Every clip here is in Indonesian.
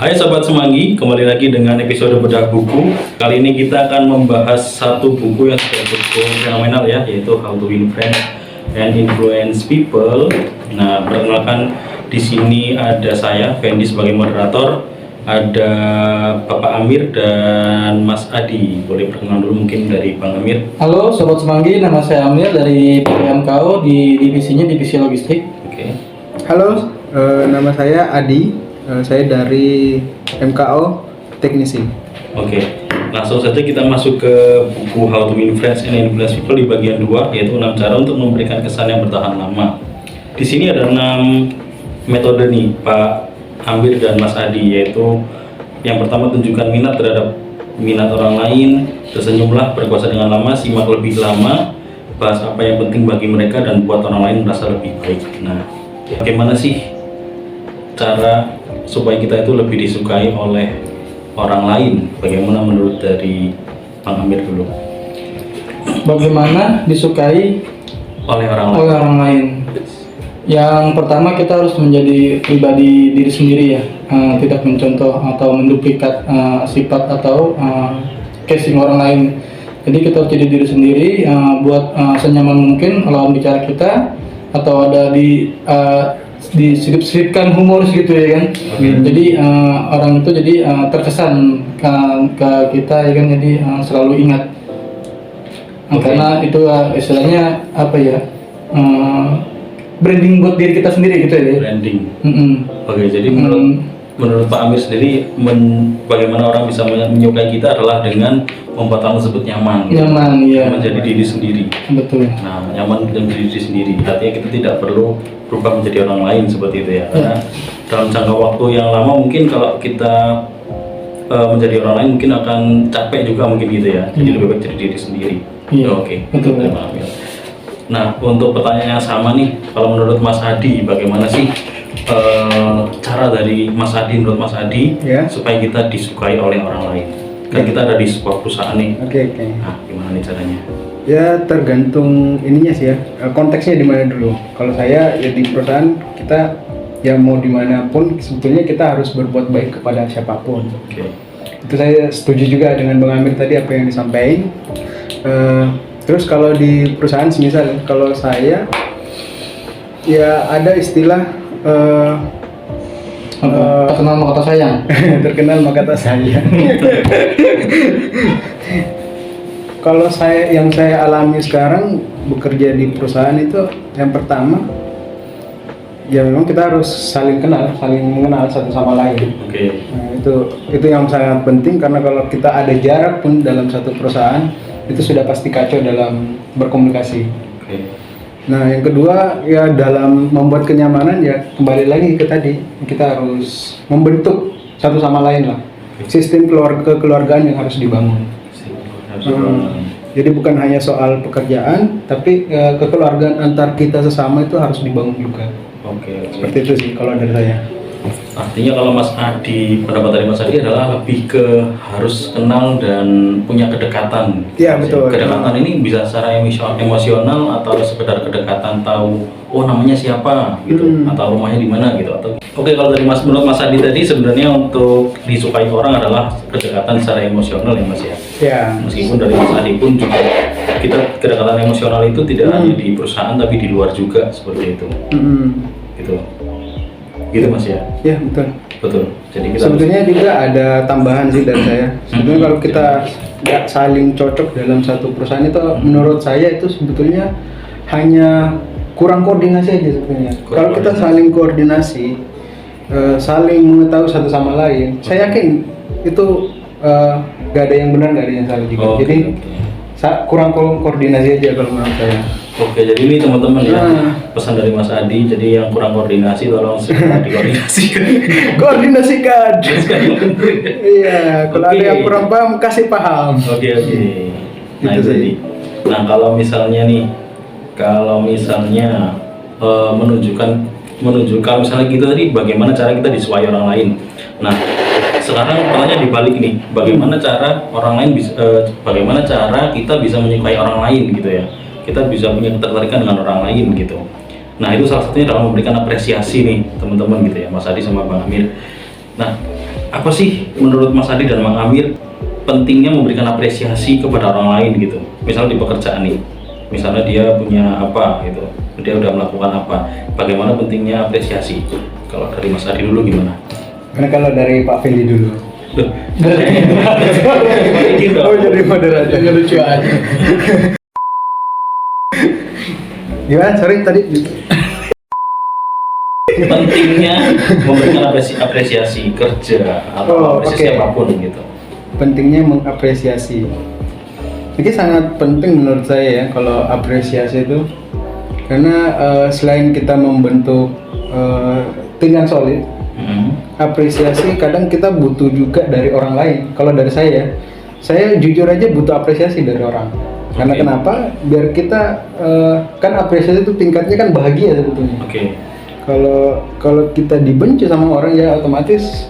Hai Sobat Semanggi, kembali lagi dengan episode bedah buku. Kali ini kita akan membahas satu buku yang sudah cukup fenomenal ya, yaitu How to Win Friends and Influence People. Nah, perkenalkan di sini ada saya, Fendi sebagai moderator, ada Bapak Amir dan Mas Adi. Boleh perkenalan dulu mungkin dari Bang Amir. Halo Sobat Semanggi, nama saya Amir dari PMKO di divisinya Divisi Logistik. Oke. Halo, nama saya Adi. Saya dari MKO Teknisi. Oke, langsung saja kita masuk ke buku How to Win Friends and Influence People di bagian 2, yaitu 6 cara untuk memberikan kesan yang bertahan lama. Di sini ada 6 metode nih Pak Amir dan Mas Adi, yaitu yang pertama, tunjukkan minat orang lain, tersenyumlah, berkuasa dengan lama, simak lebih lama, bahas apa yang penting bagi mereka, dan buat orang lain merasa lebih baik. Nah, bagaimana sih cara supaya kita itu lebih disukai oleh orang lain? Bagaimana menurut dari Bang Amir dulu? Bagaimana disukai Oleh orang lain. oleh orang lain? Yang pertama, kita harus menjadi pribadi diri sendiri ya, tidak mencontoh atau menduplikat sifat atau casing orang lain. Jadi kita harus jadi diri sendiri, buat senyaman mungkin lawan bicara kita, atau ada diselip-selipkan humoris gitu ya kan. Jadi orang itu jadi terkesan ke kita ya kan, jadi selalu ingat. Karena itu istilahnya apa ya, branding buat diri kita sendiri gitu ya. Branding. Oke, jadi menurut Pak Amir sendiri, bagaimana orang bisa menyukai kita adalah dengan membuat orang tersebut nyaman. Nyaman, iya. Menjadi diri sendiri. Betul. Nah, nyaman menjadi diri sendiri. Artinya kita tidak perlu berubah menjadi orang lain seperti itu ya. Karena dalam jangka waktu yang lama mungkin kalau kita menjadi orang lain mungkin akan capek juga mungkin gitu ya. Jadi lebih baik jadi diri sendiri. Iya. Oke. Betul. Terima kasih. Nah, untuk pertanyaan yang sama nih, kalau menurut Mas Adi, bagaimana sih cara dari Mas Adi, menurut Mas Adi, Ya. supaya kita disukai oleh orang lain? Kan kita ada di sebuah perusahaan nih. Oke. Nah, gimana nih caranya? Ya tergantung ininya sih ya, konteksnya di mana dulu. Kalau saya ya di perusahaan kita ya mau dimanapun sebetulnya kita harus berbuat baik kepada siapapun. Oke. Itu saya setuju juga dengan Bang Amir tadi apa yang disampaikan. Terus kalau di perusahaan semisal kalau saya ya ada istilah Terkenal sama kata sayang. terkenal maka kata sayang. Kalau yang saya alami sekarang bekerja di perusahaan itu, yang pertama ya memang kita harus saling kenal, saling mengenal satu sama lain. Oke. Nah, itu yang sangat penting, karena kalau kita ada jarak pun dalam satu perusahaan itu sudah pasti kacau dalam berkomunikasi. Oke. Nah, yang kedua ya dalam membuat kenyamanan ya kembali lagi ke tadi, kita harus membentuk satu sama lain lah. Sistem kekeluargaan yang harus dibangun. Jadi bukan hanya soal pekerjaan, tapi kekeluargaan antar kita sesama itu harus dibangun juga. Oke. Seperti itu sih kalau dari saya. Artinya kalau Mas Adi, pendapat dari Mas Adi adalah lebih ke harus kenal dan punya kedekatan. Iya, betul. Kedekatan ini bisa secara emosional atau sekedar kedekatan tahu namanya siapa gitu, atau rumahnya di mana gitu. Atau oke, kalau dari menurut Mas Adi tadi sebenarnya untuk disukai orang adalah kedekatan secara emosional ya Mas ya. Ya. Meskipun dari Mas Adi pun juga kita kedekatan emosional itu tidak hanya di perusahaan tapi di luar juga seperti itu. Gitu Mas ya. Ya, betul. Betul. Jadi kita Sebetulnya juga ada tambahan sih dari saya. Sebetulnya kalau kita nggak saling cocok dalam satu perusahaan itu, menurut saya itu sebetulnya hanya kurang koordinasi aja sebetulnya. Kalau kita saling koordinasi, saling mengetahui satu sama lain, saya yakin itu nggak ada yang benar, nggak ada yang salah juga. Jadi kurang koordinasi aja kalau menurut saya. Oke, jadi ini teman-teman ya, pesan dari Mas Adi. Jadi yang kurang koordinasi tolong segera dikoordinasikan. Koordinasikan. Iya, kalau ada yang kurang paham kasih paham. Oke. Nah Gitu itu sih. tadi. Nah kalau misalnya menunjukkan misalnya gitu tadi, bagaimana cara kita disukai orang lain. Nah sekarang pertanyaan dibalik nih, bagaimana cara kita bisa menyukai orang lain gitu ya. Kita bisa punya ketertarikan dengan orang lain gitu. Nah itu salah satunya dalam memberikan apresiasi nih teman-teman gitu ya, Mas Adi sama Bang Amir. Nah apa sih menurut Mas Adi dan Mang Amir pentingnya memberikan apresiasi kepada orang lain gitu? Misalnya di pekerjaan nih, misalnya dia punya apa gitu, dia udah melakukan apa, bagaimana pentingnya apresiasi? Kalau dari Mas Adi dulu gimana? Karena kalau dari Pak Fendi dulu. Loh, Oh jadi moderator. Nggak lucu aja. Gimana? Sorry tadi. pentingnya memberikan apresiasi kerja atau apresiasi oke. apapun gitu. Pentingnya mengapresiasi. Ini sangat penting menurut saya ya kalau apresiasi itu, karena selain kita membentuk tim yang solid, apresiasi kadang kita butuh juga dari orang lain. Kalau dari saya jujur aja butuh apresiasi dari orang. Karena Oke. kenapa? Biar kita kan apresiasi itu tingkatnya kan bahagia sebetulnya. Oke. Kalau kita dibenci sama orang ya otomatis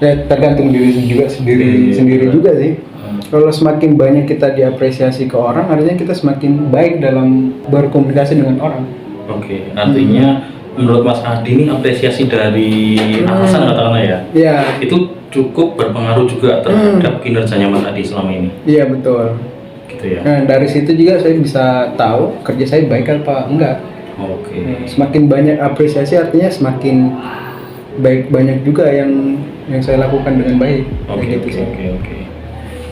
ya tergantung sendiri juga sih. Kalau semakin banyak kita diapresiasi ke orang, artinya kita semakin baik dalam berkomunikasi dengan orang. Oke, artinya menurut Mas Adi ini apresiasi dari atasan katakanlah ya, Iya, itu cukup berpengaruh juga terhadap kinerjanya Mas Adi selama ini, iya betul. gitu ya. Nah dari situ juga saya bisa tahu kerja saya baik apa enggak. Oke. Semakin banyak apresiasi artinya semakin banyak juga yang saya lakukan dengan baik. Oke, Kayak oke, gitu sih. oke.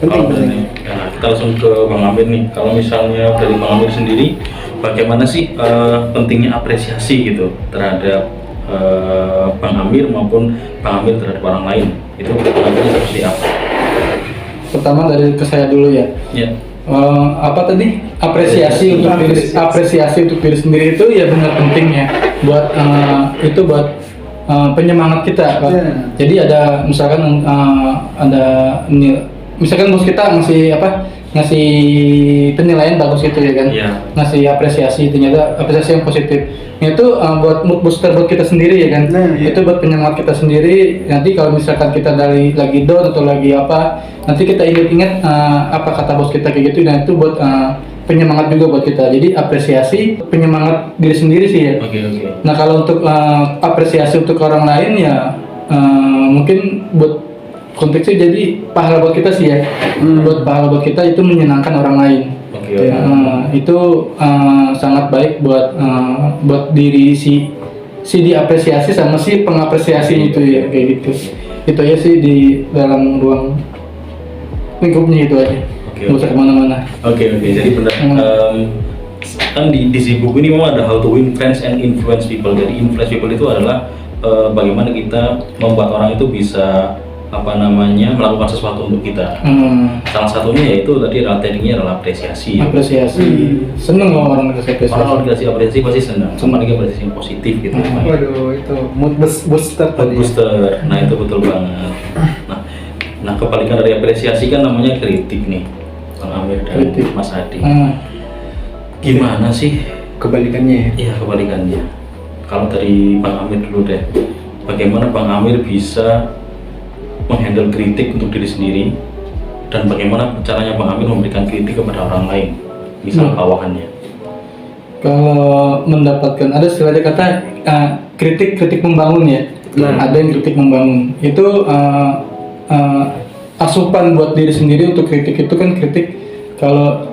Penting, Kalau penting. dari- ya, kita langsung ke Bang Amir nih. Kalau misalnya dari Bang Amir sendiri, bagaimana sih pentingnya apresiasi gitu terhadap Bang Amir maupun Bang Amir terhadap orang lain? Itu pentingnya seperti apa? Pertama dari ke saya dulu ya. Ya. Apa tadi apresiasi untuk diri sendiri itu ya benar pentingnya buat itu buat penyemangat kita Pak. Yeah. Jadi ada misalkan misalkan bos kita ngasih penilaian bagus gitu ya kan, Iya. ngasih apresiasi, ternyata apresiasi yang positif itu buat mood booster buat kita sendiri ya kan. Nah, iya. Itu buat penyemangat kita sendiri. Nanti kalau misalkan kita lagi down atau lagi apa, nanti kita ingat-ingat apa kata bos kita kayak gitu, dan itu buat penyemangat juga buat kita. Jadi apresiasi penyemangat diri sendiri sih ya. Oke, oke. Nah kalau untuk apresiasi untuk orang lain ya mungkin buat konteksnya jadi pahala buat kita sih ya. Buat pahala buat kita itu menyenangkan orang lain. Oke, oke. Itu sangat baik buat diri si diapresiasi sama si pengapresiasi itu ya kayak gitu. Itu ya sih di dalam ruang lingkupnya itu aja. Oke, Nggak usah oke. kemana-mana. Oke, jadi benar. Kan di buku ini memang ada how to win friends and influence people. Jadi influence people itu adalah bagaimana kita membuat orang itu bisa melakukan sesuatu untuk kita. Salah satunya yaitu tadi tadinya adalah apresiasi. Apresiasi. Seneng loh orang dikasih apresiasi. Orang dikasih apresiasi pasti senang. Apalagi apresiasi yang positif gitu. Waduh itu mood booster tadi. Booster. Nah itu betul banget. Nah kebalikan dari apresiasi kan namanya kritik nih, Bang Amir dan Kritik. Mas Adi. Ah, Gimana sih? Kebalikannya ya. Iya kebalikannya. Kalau dari Bang Amir dulu deh, bagaimana Bang Amir bisa menghandle kritik untuk diri sendiri, dan bagaimana caranya Bang Amir memberikan kritik kepada orang lain, misal bawahannya? Kalau mendapatkan ada istilah kata kritik membangun ya. Ada yang kritik membangun. Itu asupan buat diri sendiri untuk kritik itu kan kritik. Kalau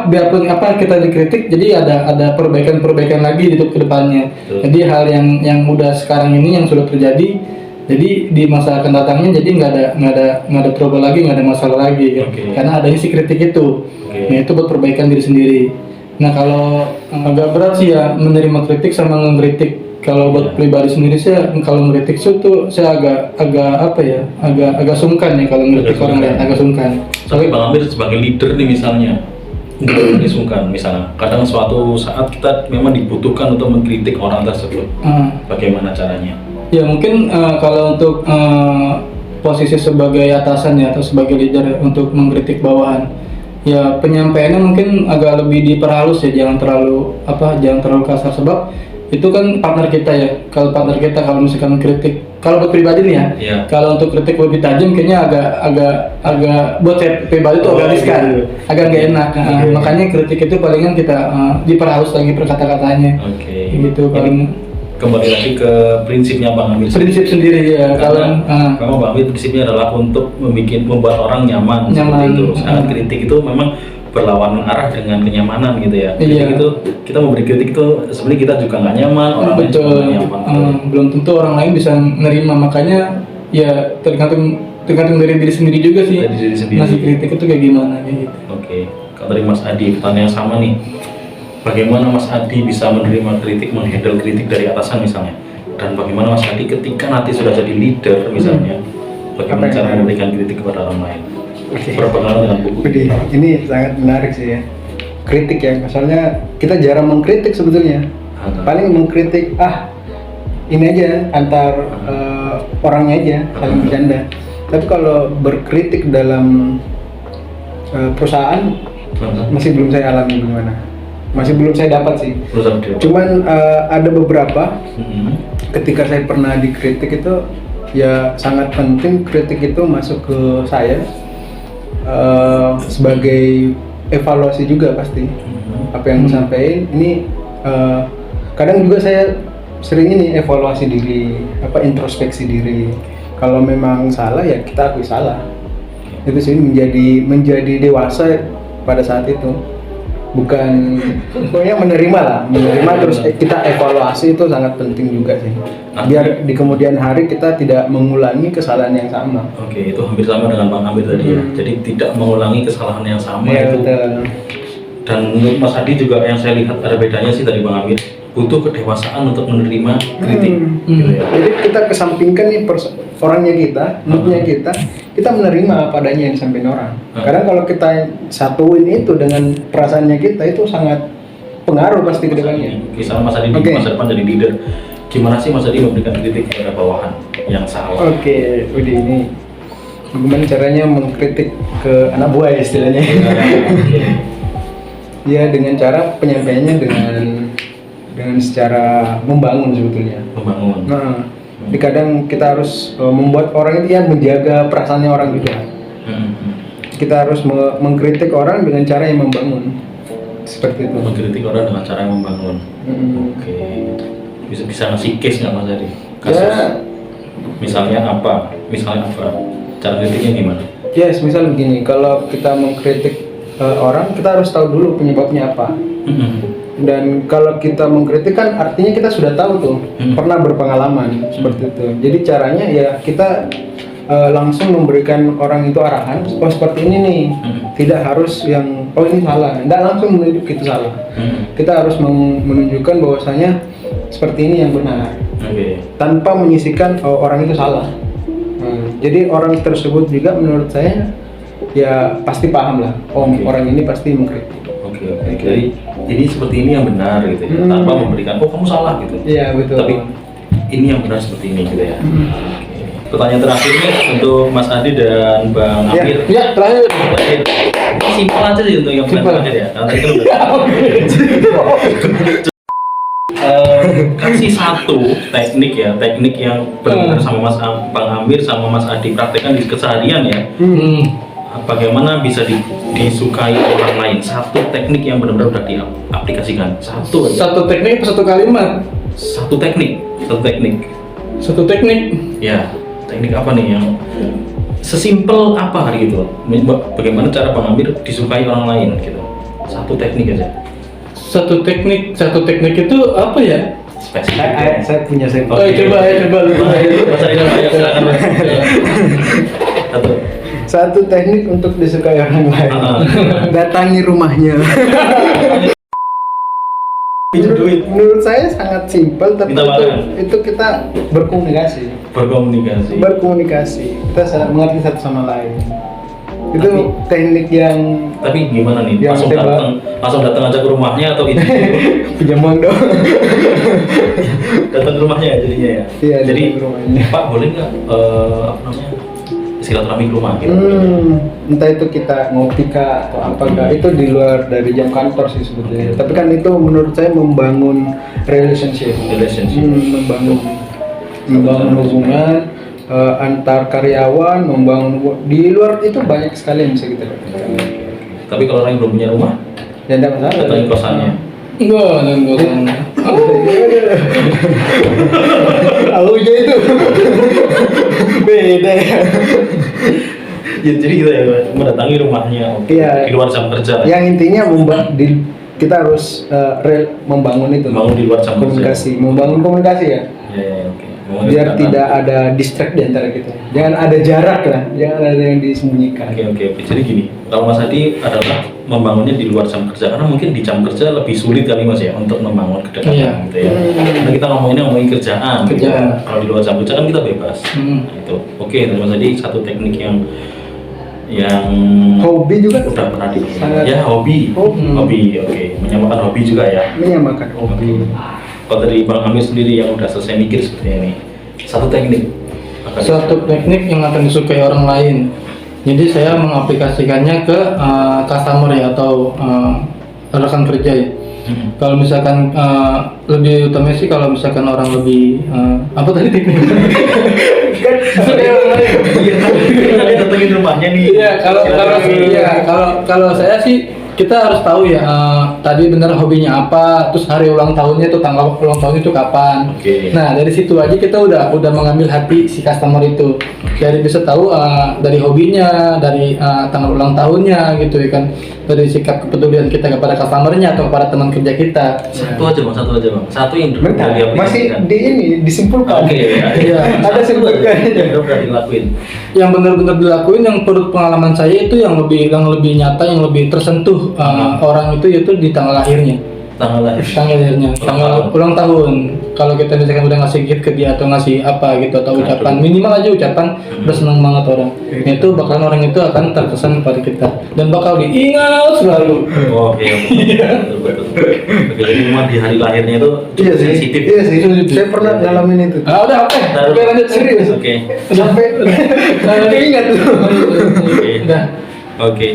biarpun kita dikritik, jadi ada perbaikan lagi gitu ke depannya. Betul. Jadi hal yang udah sekarang ini yang sudah terjadi, jadi di masa akan datangnya jadi nggak ada trouble lagi, nggak ada masalah lagi ya. Oke. Karena adanya si kritik itu. Oke. Nah, itu buat perbaikan diri sendiri. Nah kalau agak berat sih ya menerima kritik sama mengkritik. Kalau buat pribadi sendiri saya kalau mengkritik itu saya agak sungkan ya kalau mengkritik orang lain, agak sungkan. Tapi Bang Amir sebagai leader nih misalnya, ini sungkan misalnya, kadang suatu saat kita memang dibutuhkan untuk mengkritik orang tersebut. Bagaimana caranya? Ya mungkin kalau untuk posisi sebagai atasan ya atau sebagai leader untuk mengkritik bawahan, ya penyampaiannya mungkin agak lebih diperhalus ya, jangan terlalu kasar, sebab itu kan partner kita ya. Kalau partner kita kalau misalkan kritik, kalau buat pribadi nih ya, Iya. kalau untuk kritik lebih tajam kayaknya agak buat saya pribadi itu agak riskan, agak nggak enak. Makanya kritik itu palingan kita diperhalus lagi perkata-katanya. Oke. Gitu paling. kembali lagi ke prinsipnya Bang Amir. Prinsip sendiri ya. Kalau Bang Amir prinsipnya adalah untuk membuat orang nyaman. Seperti itu. Sedangkan kritik itu memang berlawanan arah dengan kenyamanan gitu ya. Kritik itu kita memberi kritik itu sebenarnya kita juga nggak nyaman, orang lain juga nggak nyaman. Belum tentu orang lain bisa menerima, makanya ya tergantung dari diri sendiri juga sih. Dari diri sendiri. Ngasih kritik itu kayak gimana gitu. Oke. Kalau dari Mas Adi pertanyaan yang sama nih. Bagaimana Mas Adi bisa menerima kritik, menghandle kritik dari atasan misalnya? Dan bagaimana Mas Adi ketika nanti sudah jadi leader misalnya, bagaimana cara memberikan kritik kepada orang lain? Berpengalaman dengan buku. Ini sangat menarik sih ya. Kritik ya, misalnya kita jarang mengkritik sebetulnya. Paling mengkritik ini aja antar orangnya aja saling bercanda. Tapi kalau berkritik dalam perusahaan masih belum saya alami gimana. Masih belum saya dapat sih. Cuman ada beberapa ketika saya pernah dikritik itu ya sangat penting kritik itu masuk ke saya sebagai evaluasi juga pasti. Apa yang disampaikan ini kadang juga saya sering ini evaluasi diri, introspeksi diri. Kalau memang salah ya kita akui salah. Itu sih menjadi dewasa pada saat itu. Bukan pokoknya menerima terus kita evaluasi itu sangat penting juga sih biar di kemudian hari kita tidak mengulangi kesalahan yang sama. Oke, itu hampir sama dengan Bang Amir tadi ya, jadi tidak mengulangi kesalahan yang sama ya, itu betul. Dan menurut Mas Adi juga yang saya lihat ada bedanya sih tadi Bang Amir, butuh kedewasaan untuk menerima kritik gitu ya. Jadi kita kesampingkan nih orangnya kita, moodnya kita menerima apa adanya yang disampaikan orang. Kadang kalau kita satuin itu dengan perasaannya kita itu sangat pengaruh pasti ke depannya. Misalnya Mas Adi di masa depan jadi leader, gimana sih Mas Adi memberikan kritik kepada bawahan yang salah? Oke, Udi, ini bagaimana caranya mengkritik ke anak buah ya istilahnya? Ya dengan cara penyampaiannya dengan secara membangun sebetulnya. Membangun. Jadi kadang kita harus membuat orang itu ya menjaga perasaannya orang juga. Kita harus mengkritik orang dengan cara yang membangun. Seperti itu. Mengkritik orang dengan cara yang membangun. Oke. Bisa ngasih case nggak Mas Adi? Kasus. Ya. Misalnya apa? Cara kritiknya gimana? Yes, misal begini, kalau kita mengkritik orang, kita harus tahu dulu penyebabnya apa. Dan kalau kita mengkritik kan artinya kita sudah tahu tuh, pernah berpengalaman seperti itu. Jadi caranya ya kita langsung memberikan orang itu arahan, seperti ini nih, tidak harus yang ini salah, tidak langsung menunjuk itu salah. Kita harus menunjukkan bahwasanya seperti ini yang benar, tanpa menyisikan orang itu salah. Jadi orang tersebut juga menurut saya ya pasti paham lah, orang ini pasti mengkritik. Jadi ini seperti ini yang benar gitu ya, tanpa memberikan kamu salah gitu. Iya betul. Tapi ini yang benar seperti ini gitu ya. Pertanyaan terakhir nih untuk Mas Adi dan Bang Amir. Ya, terakhir. Ini simpel aja sih untuk yang terakhir ya. Nanti kan kasih satu teknik yang benar sama Bang Amir sama Mas Adi praktekkan di keseharian ya. Bagaimana bisa disukai orang lain? Satu teknik yang benar-benar udah diaplikasikan. Satu teknik atau satu kalimat? Satu teknik. Satu teknik. Ya, teknik apa nih yang sesimpel apa gitu? Bagaimana cara Bang Amir disukai orang lain gitu? Satu teknik aja. Satu teknik itu apa ya? Spesifik. Saya punya saya. Oh, coba lu. Mas Adi silakan. Satu teknik untuk disukai orang lain. Datangi rumahnya. Menurut saya sangat simpel, tapi itu kita berkomunikasi. Kita saling mengerti satu sama lain. Itu teknik yang. Tapi gimana nih? Langsung datang aja ke rumahnya atau gitu? Pinjam uang dong. Datang ke rumahnya ya jadinya ya. Iya. Jadi rumahnya. Pak boleh nggak silaturahmi ke rumah gitu? Entah itu kita ngopi kah atau apa kah, itu di luar dari jam kantor sih sebetulnya. Tapi kan itu menurut saya membangun relationship. Membangun hubungan antar karyawan, membangun di luar itu banyak sekali yang bisa kita lakukan. Tapi kalau orang yang belum punya rumah, ya tidak masalah. datangin kosannya. Enggak. Aunya itu beda ya. Ya, jadi kita ya mendatangi rumahnya Iya. di luar jam kerja. Yang intinya kita harus membangun itu. Membangun di luar jam kerja. komunikasi, membangun komunikasi ya. Ya, oke. Biar tidak ada distract di antara kita. Jangan ada jarak lah, jangan ada yang disembunyikan. Oke. Jadi gini, kalau Mas Adi adalah membangunnya di luar jam kerja, karena mungkin di jam kerja lebih sulit kali Mas ya untuk membangun kedekatan Iya. gitu ya. Karena kita ngomongin kerjaan. Gitu. Kerjaan. Kalau di luar jam kerja kan kita bebas. Hmm. Nah, itu. Oke, terus Mas Adi satu teknik yang Hobi juga udah pernah di sangat ya hobi. Hobi. Oke. Menyamakan hobi juga ya. menyamakan hobi. Kalau dari Bang Amir sendiri yang udah selesai mikir seperti ini, satu teknik. Suatu teknik yang akan disukai orang lain. Jadi saya mengaplikasikannya ke customer ya atau rekan kerja ya. Kalau misalkan lebih utama sih kalau misalkan orang lebih apa tadi teknik? Sukai orang lain. Iya, datengin rumahnya nih. Iya, kalau saya sih kita harus tahu ya tadi benar hobinya apa, terus hari ulang tahunnya itu tanggal ulang tahunnya itu kapan. Oke. Nah dari situ aja kita udah mengambil hati si customer itu. Dari bisa tahu dari hobinya, dari tanggal ulang tahunnya gitu ya kan, dari sikap kepedulian kita kepada customernya atau kepada teman kerja kita. Satu aja bang. Satu yang Bentar, masih disimpulkan. Oke. Iya. Ada simpulkan. Yang udah dilakuin. Yang benar-benar dilakuin yang menurut pengalaman saya itu yang lebih nyata, yang lebih tersentuh orang itu yaitu di tanggal lahirnya. Tanggal lahirnya. Tanggal ulang tahun. Kalau kita misalkan udah ngasih gift ke dia atau ngasih apa gitu atau ucapan minimal aja ucapan udah seneng banget orang. Itu bakalan orang itu akan terkesan kepada kita dan bakal diingat selalu. Oh iya. Betul. Oke, jadi memang di hari lahirnya itu Iya sih. sensitif. Iya sih. Saya pernah ngalamin itu. Udah oke. Oke lanjut serius. Oke. Sampai ingat tuh. Udah. Oke.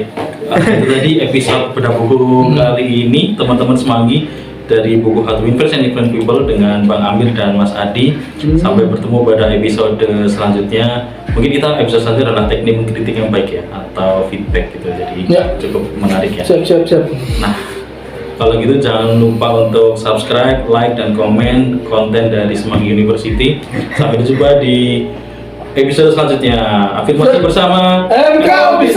Itu tadi episode bedah buku kali ini teman-teman semanggi dari buku How to Invest and Influence People dengan Bang Amir dan Mas Adi. Sampai bertemu pada episode selanjutnya. Mungkin kita episode selanjutnya adalah teknik mengkritik yang baik ya atau feedback gitu. Jadi Ya. cukup menarik ya. Siap. Nah, kalau gitu jangan lupa untuk subscribe, like, dan komen konten dari Semanggi University. Sampai jumpa di episode selanjutnya. Afirmasi bersama. MK bisa.